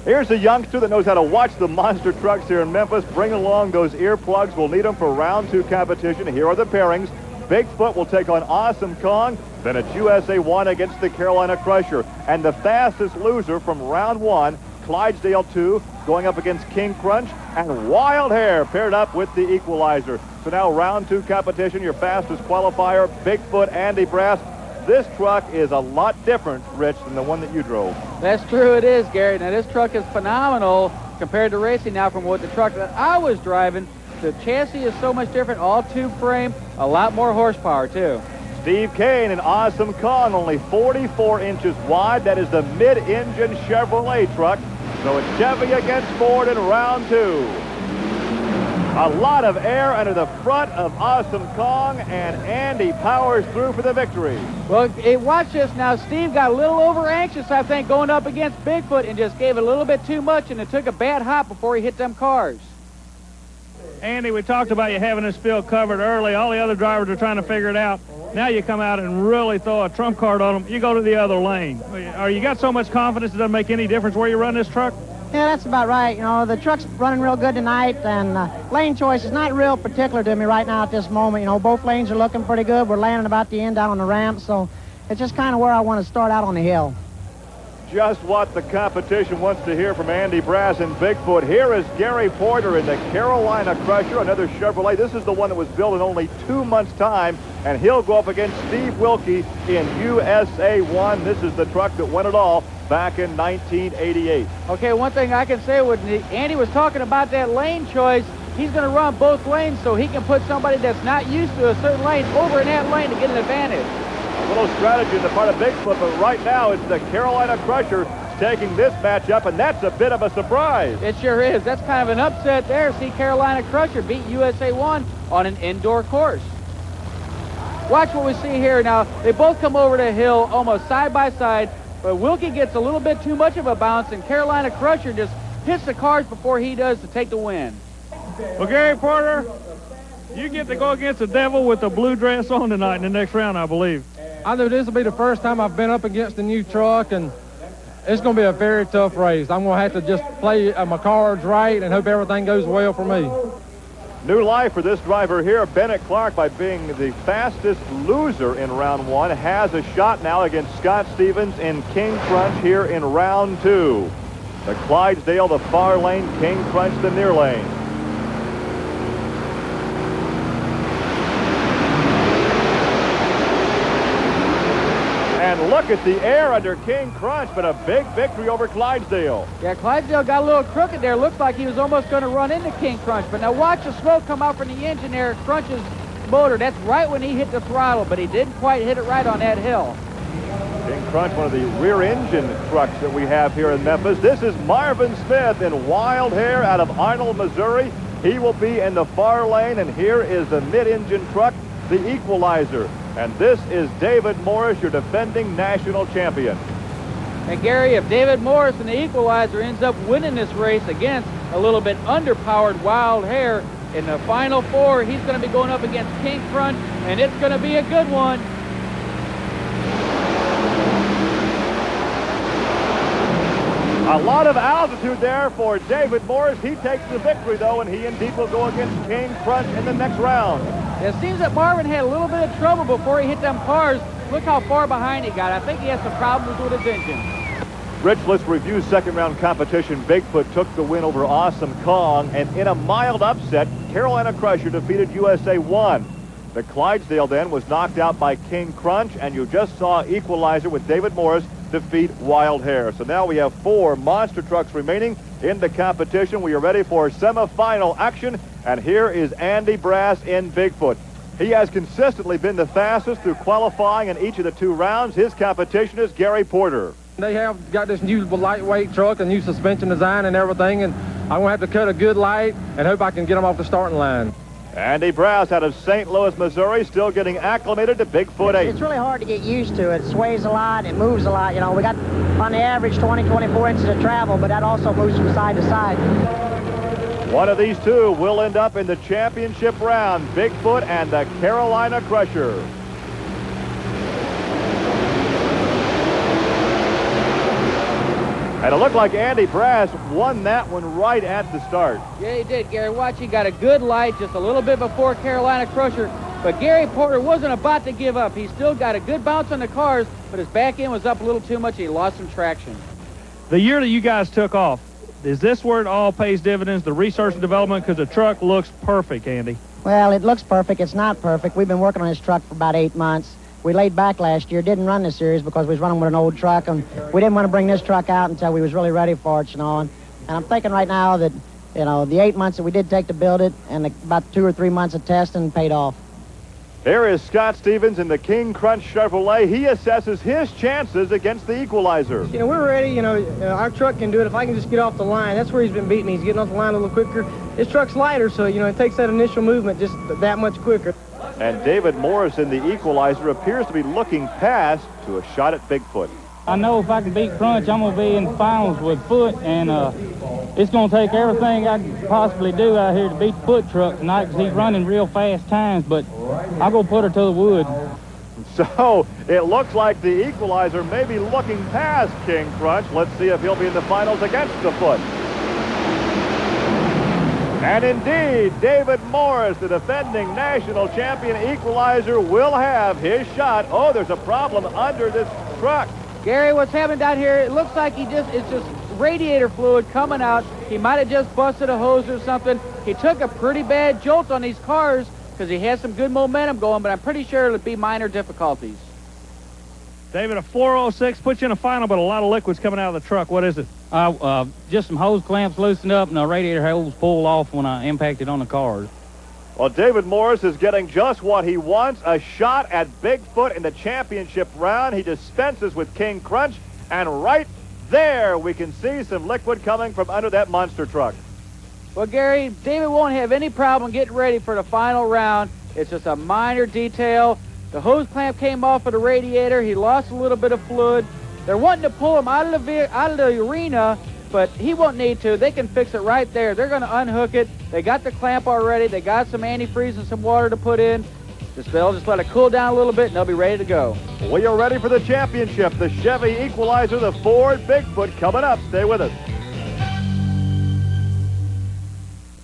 Here's a youngster that knows how to watch the monster trucks here in Memphis. Bring along those earplugs. We'll need them for round 2 competition. Here are the pairings. Bigfoot will take on Awesome Kong. Then it's USA 1 against the Carolina Crusher. And the fastest loser from round 1, Clydesdale 2, going up against King Krunch. And Wild Hair paired up with the Equalizer. So now round 2 competition, your fastest qualifier, Bigfoot, Andy Brass. This truck is a lot different, Rich, than the one that you drove. That's true, it is, Gary. Now, this truck is phenomenal compared to racing now from what the truck that I was driving. The chassis is so much different, all tube frame, a lot more horsepower, too. Steve Cain and Awesome Kong, only 44 inches wide. That is the mid-engine Chevrolet truck. So it's Chevy against Ford in round 2. A lot of air under the front of Awesome Kong, and Andy powers through for the victory. Well, watch this now. Steve got a little over anxious, I think, going up against Bigfoot and just gave it a little bit too much, and it took a bad hop before he hit them cars. Andy, we talked about you having this field covered early. All the other drivers are trying to figure it out. Now you come out and really throw a trump card on them. You go to the other lane. You got so much confidence it doesn't make any difference where you run this truck? Yeah, that's about right. You know, the truck's running real good tonight, and lane choice is not real particular to me right now at this moment. You know, both lanes are looking pretty good. We're landing about the end down on the ramp, so it's just kind of where I want to start out on the hill. Just what the competition wants to hear from Andy Brass and Bigfoot. Here is Gary Porter in the Carolina Crusher, another Chevrolet. This is the one that was built in only 2 months' time, and he'll go up against Steve Wilke in USA 1. This is the truck that won it all back in 1988. Okay, one thing I can say, when Andy was talking about that lane choice, he's going to run both lanes so he can put somebody that's not used to a certain lane over in that lane to get an advantage. A little strategy on the part of Bigfoot, but right now it's the Carolina Crusher taking this matchup, and that's a bit of a surprise. It sure is. That's kind of an upset there. See Carolina Crusher beat USA 1 on an indoor course. Watch what we see here now. They both come over the hill almost side by side, but Wilke gets a little bit too much of a bounce, and Carolina Crusher just hits the cars before he does to take the win. Well, Gary Porter, you get to go against the devil with the blue dress on tonight in the next round, I believe. I know this will be the first time I've been up against a new truck, and it's going to be a very tough race. I'm going to have to just play my cards right and hope everything goes well for me. New life for this driver here. Bennett Clark, by being the fastest loser in round 1, has a shot now against Scott Stevens and King Krunch here in round 2. The Clydesdale, the far lane, King Krunch, the near lane. And look at the air under King Krunch, but a big victory over Clydesdale. Yeah, Clydesdale got a little crooked there. Looks like he was almost going to run into King Krunch. But now watch the smoke come out from the engine there, Crunch's motor. That's right when he hit the throttle, but he didn't quite hit it right on that hill. King Krunch, one of the rear engine trucks that we have here in Memphis. This is Marvin Smith in Wild Hair out of Arnold, Missouri. He will be in the far lane, and here is the mid-engine truck, the Equalizer. And this is David Morris, your defending national champion. And Gary, if David Morris and the Equalizer ends up winning this race against a little bit underpowered Wild Hair in the final 4, he's going to be going up against King Krunch, and it's going to be a good one. A lot of altitude there for David Morris. He takes the victory, though, and he indeed will go against King Krunch in the next round. It seems that Marvin had a little bit of trouble before he hit them cars. Look how far behind he got. I think he has some problems with his engine. Rich, let's review second round competition. Bigfoot took the win over Awesome Kong, and in a mild upset, Carolina Crusher defeated USA 1. The Clydesdale then was knocked out by King Krunch, and you just saw Equalizer with David Morris defeat Wild Hair. So now we have 4 monster trucks remaining in the competition. We are ready for semifinal action, and here is Andy Brass in Bigfoot. He has consistently been the fastest through qualifying in each of the 2 rounds. His competition is Gary Porter. They have got this new lightweight truck, a new suspension design and everything, and I'm going to have to cut a good light and hope I can get them off the starting line. Andy Brass out of St. Louis, Missouri, still getting acclimated to Bigfoot 8. It's really hard to get used to. It sways a lot, it moves a lot. You know, we got on the average 20, 24 inches of travel, but that also moves from side to side. One of these 2 will end up in the championship round, Bigfoot and the Carolina Crusher. And it looked like Andy Brass won that one right at the start. Yeah, he did, Gary. Watch, he got a good light just a little bit before Carolina Crusher. But Gary Porter wasn't about to give up. He still got a good bounce on the cars, but his back end was up a little too much. He lost some traction. The year that you guys took off, is this where it all pays dividends, the research and development? Because the truck looks perfect, Andy. Well, it looks perfect. It's not perfect. We've been working on this truck for about 8 months. We laid back last year, didn't run this series because we was running with an old truck, and we didn't want to bring this truck out until we was really ready for it, you know. And I'm thinking right now that, you know, the 8 months that we did take to build it and about 2 or 3 months of testing paid off. Here is Scott Stevens in the King Krunch Chevrolet. He assesses his chances against the Equalizer. You know, we're ready. You know, our truck can do it if I can just get off the line. That's where he's been beating me. He's getting off the line a little quicker. His truck's lighter, so, you know, it takes that initial movement just that much quicker. And David Morris in the Equalizer appears to be looking past to a shot at Bigfoot. I know if I can beat Krunch, I'm going to be in the finals with Foot, and it's going to take everything I can possibly do out here to beat the Foot truck tonight because he's running real fast times, but I'm going to put her to the wood. So it looks like the Equalizer may be looking past King Krunch. Let's see if he'll be in the finals against the Foot. And indeed, David Morris, the defending national champion Equalizer, will have his shot. Oh, there's a problem under this truck. Gary, what's happening down here, it looks like it's just radiator fluid coming out. He might have just busted a hose or something. He took a pretty bad jolt on these cars because he has some good momentum going, but I'm pretty sure it'll be minor difficulties. David, a 406 puts you in a final, but a lot of liquids coming out of the truck. What is it? Just some hose clamps loosened up and the radiator hose pulled off when I impacted on the cars. Well, David Morris is getting just what he wants, a shot at Bigfoot in the championship round. He dispenses with King Krunch, and right there we can see some liquid coming from under that monster truck. Well, Gary, David won't have any problem getting ready for the final round. It's just a minor detail. The hose clamp came off of the radiator. He lost a little bit of fluid. They're wanting to pull him out of the arena, but he won't need to. They can fix it right there. They're going to unhook it. They got the clamp already. They got some antifreeze and some water to put in. They'll just let it cool down a little bit, and they'll be ready to go. We are ready for the championship. The Chevy Equalizer, the Ford Bigfoot coming up. Stay with us.